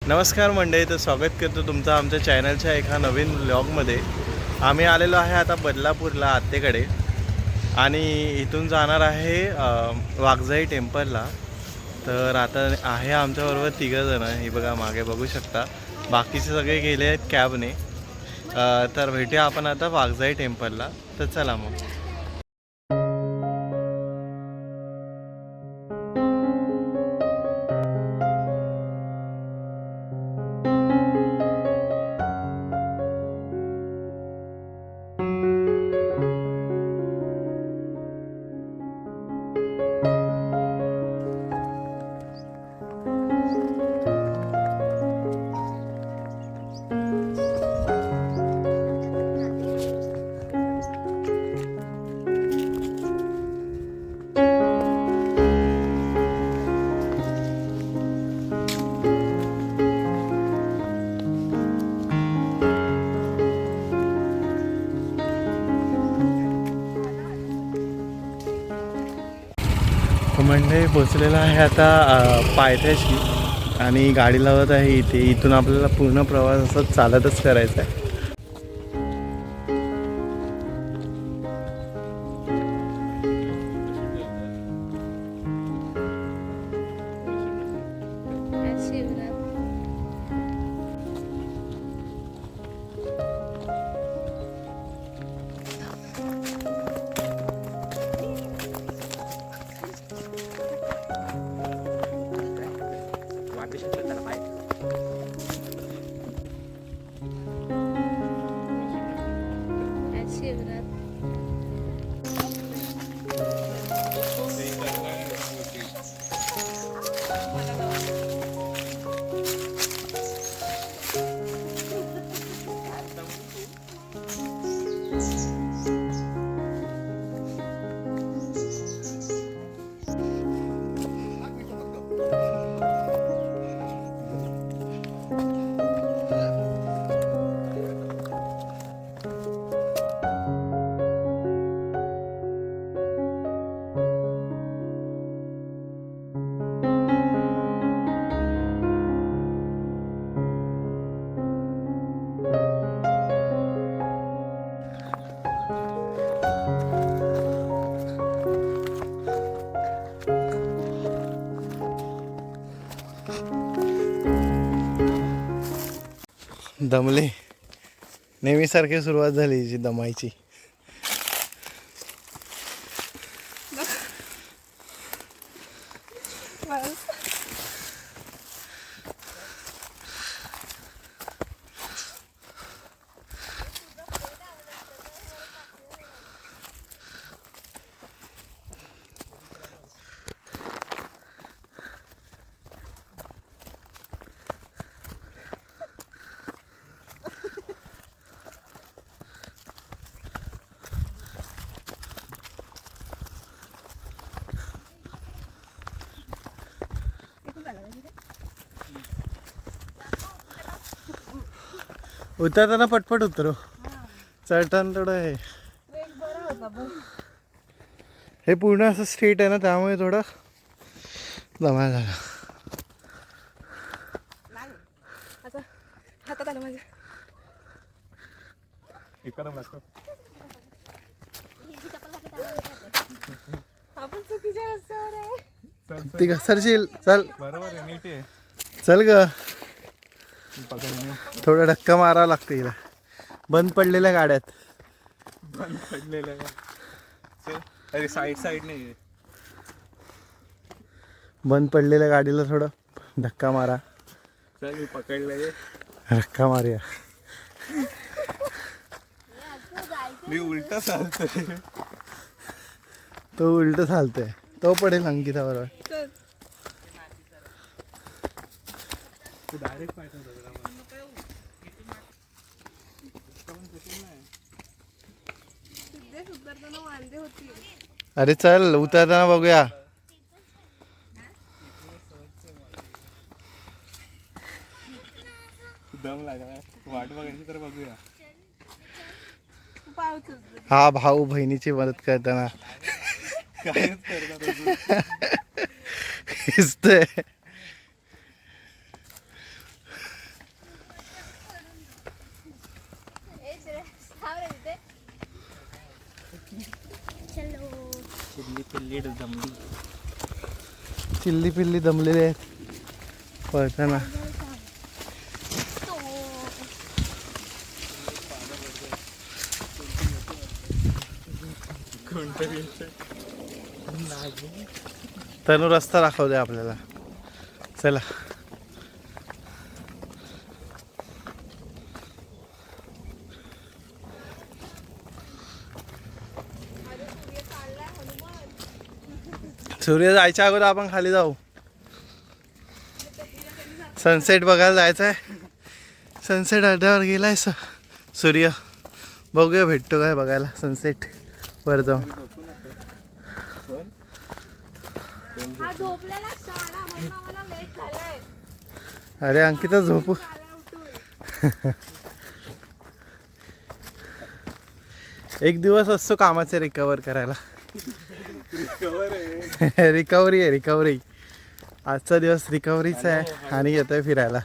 नमस्कार मंडळी, तर स्वागत करतो तुमचं आमच्या चॅनलच्या एका नवीन व्लॉगमध्ये. आम्ही आलेलो आहे आता बदलापूरला आत्तेकडे आणि इथून जाणार आहे वाघजाई टेम्पलला. तर आता आहे आमच्याबरोबर तिघंजणं. ही बघा मागे बघू शकता, बाकीचे सगळे गेले आहेत कॅबने. तर भेटूया आपण आता वाघजाई टेम्पलला. तर चला मग. मंडळी पोचलेलं आहे आता पायथ्याशी आणि गाडी लावत आहे इथे. इथून आपल्याला पूर्ण प्रवास असं चालतच करायचा आहे. दमले, नेहमीसारखी सुरुवात झाली जी दमायची. उतरताना पटपट उतरो, चढताना थोडं हे पूर्ण असं स्ट्रेट आहे ना, त्यामुळे थोडं दमा झाला. ती घसरशील. चल बरोबर आहे, नीट आहे. चल ग, थोडा धक्का मारावा लागतो हिला. बंद पडलेल्या गाड्यात, बंद पडलेल्या अरे साईड नाही, बंद पडलेल्या गाडीला थोडं धक्का मारा. चल पकडलं, धक्का मारूया. मी उलटा चालतोय, तो उलट चालतोय, तो पडेल अंकिता बरोबर. डायरेक्ट अरे चल उतरताना बघूया. दम लागला, वाट बघायची तर बघूया. हा भाऊ बहिणीची मदत करताना कायच करतात. चिल्ली पिल्ली दमलेले आहेत पळताना. तनु रस्ता दाखव दे आपल्याला. चला सूर्य जायच्या अगोदर आपण खाली जाऊ. सनसेट बघायला जायचं आहे. सनसेट अड्ड्यावर गेलाय सूर्य. बघूया भेटतो काय बघायला सनसेट वर जाऊन. अरे अंकिता झोपू. एक दिवस असतो कामाचे रिकवर करायला. रिकव्हरी आहे रिकव्हरी. आजचा दिवस रिकव्हरीचा आहे आणि येतोय फिरायला.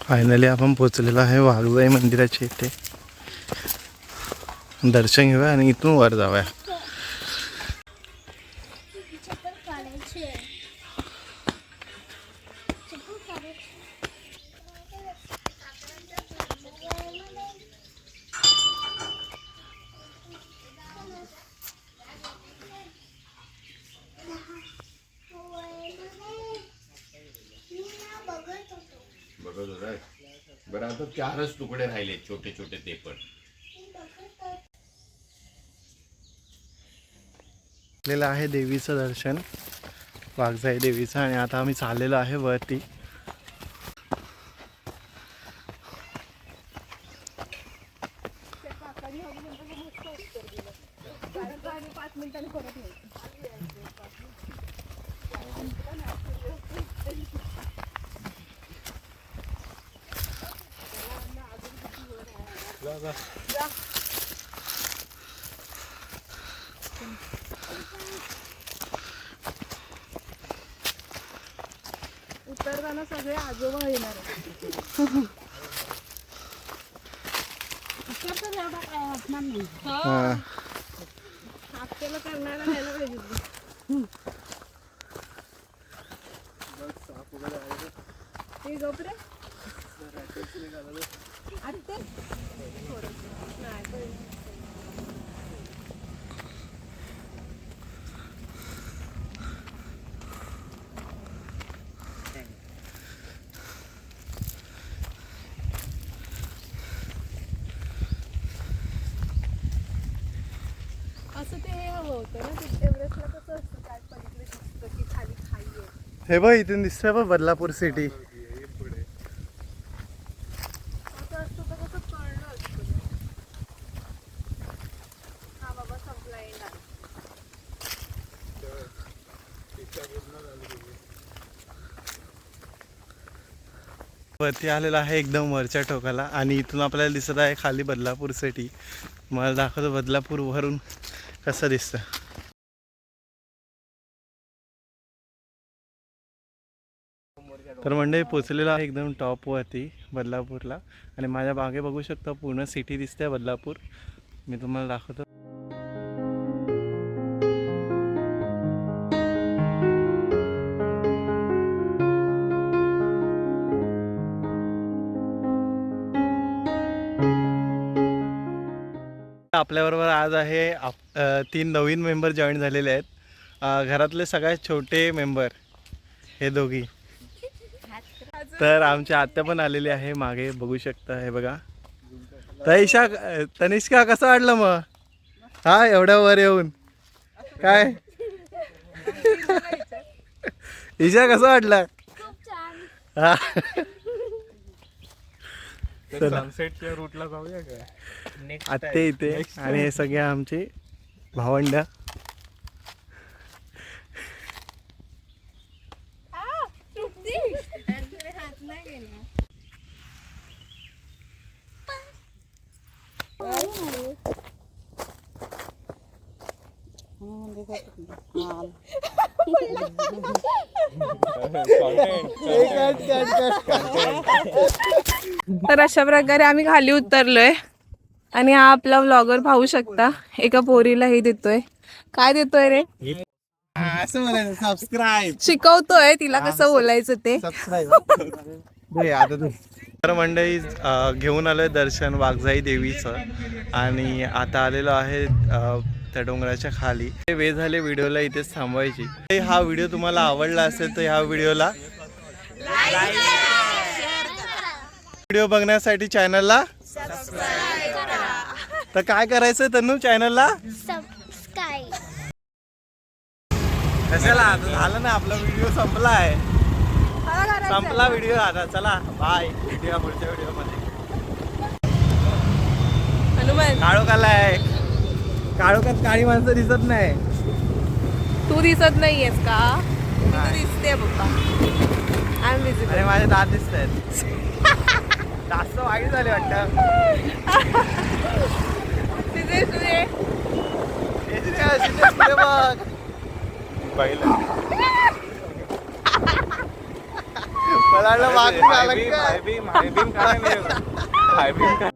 फायनली आपण पोचलेलो आहे वाघजाई मंदिराच्या इथे. दर्शन घेऊया आणि इथून वर जाऊया. बरं आता 4च तुकडे राहिले छोटे छोटे ते पण. आपल्याला आहे देवीचं दर्शन वाघजाई देवीचं आणि आता आम्ही चाललेलो आहे वरती. उतरताना सगळे आजोबा येणार. आपल्याला करणारा न्यायला पाहिजे. ते गपरे असं ते हे हवं होतं ना. ते एव्हरेस्टला कसं असतं काय पलीकडे दिसतं की खाली खाई आहे. हे बघ इथून दिसतंय बघ बदलापूर सिटी. असं असतं तर कसं कळलं असतं. हा बाबा संपला येणार. वरती आलेला आहे एकदम वरच्या टोकाला आणि इथून आपल्याला दिसत आहे खाली बदलापूर सिटी. मला दाखवतो बदलापूर वरून कसं दिसतं. तर मंडळी पोचलेलं आहे एकदम टॉपवरती बदलापूरला आणि माझ्या मागे बघू शकता पूर्ण सिटी दिसते बदलापूर. मी तुम्हाला दाखवतो. आपल्याबरोबर आज आहे 3 नवीन मेंबर जॉईन झालेले आहेत. घरातले सगळ्यात छोटे मेंबर हे दोघी. तर आमची आत्या पण आलेली आहे मागे बघू शकता. हे बघा तनिष्का कसं वाटलं मग हा एवढ्या वर येऊन. काय ईशा कसं वाटलं. हा सनसेटच्या रूटला जाऊया काय. आत्ते इथे आणि हे सगळे आमचे भावंड. तर अशा प्रकारे आम्ही खाली उतरलोय आणि हा आपला व्लॉगर पाहू शकता. एका पोरीला हे देतोय. काय देतोय रे? असं म्हणायचं सबस्क्राईब. शिकवतोय तिला कसं बोलायचं ते. तर मंडळी घेऊन आलोय दर्शन वाघजाई देवीचं आणि आता आलेलो आहे त्या डोंगराच्या खाली. वेळ झाले व्हिडिओला इथेच थांबवायची. हा व्हिडिओ तुम्हाला आवडला असेल तर ह्या व्हिडिओला व्हिडिओ बघण्यासाठी चॅनलला तर काय करायचं तन्नू चॅनलला सबस्क्राईब. कशाला आता झालं ना आपला व्हिडिओ संपलाय. संपला व्हिडिओ आता. चला बाय. भेटूया पुढच्या व्हिडिओ मध्ये. हनुमान काळोख आलाय. काळोखात काळी माणसं दिसत नाही. तू दिसत नाहीयेस का? मी तर दिसते पप्पा. आय एम अरे विजिबल. माझे दात दिसत आहेत. जास्त वाईट झाले वाटतं. तुझे तुझे बघ पहिलं मला वाटलं वाघ झालं काय?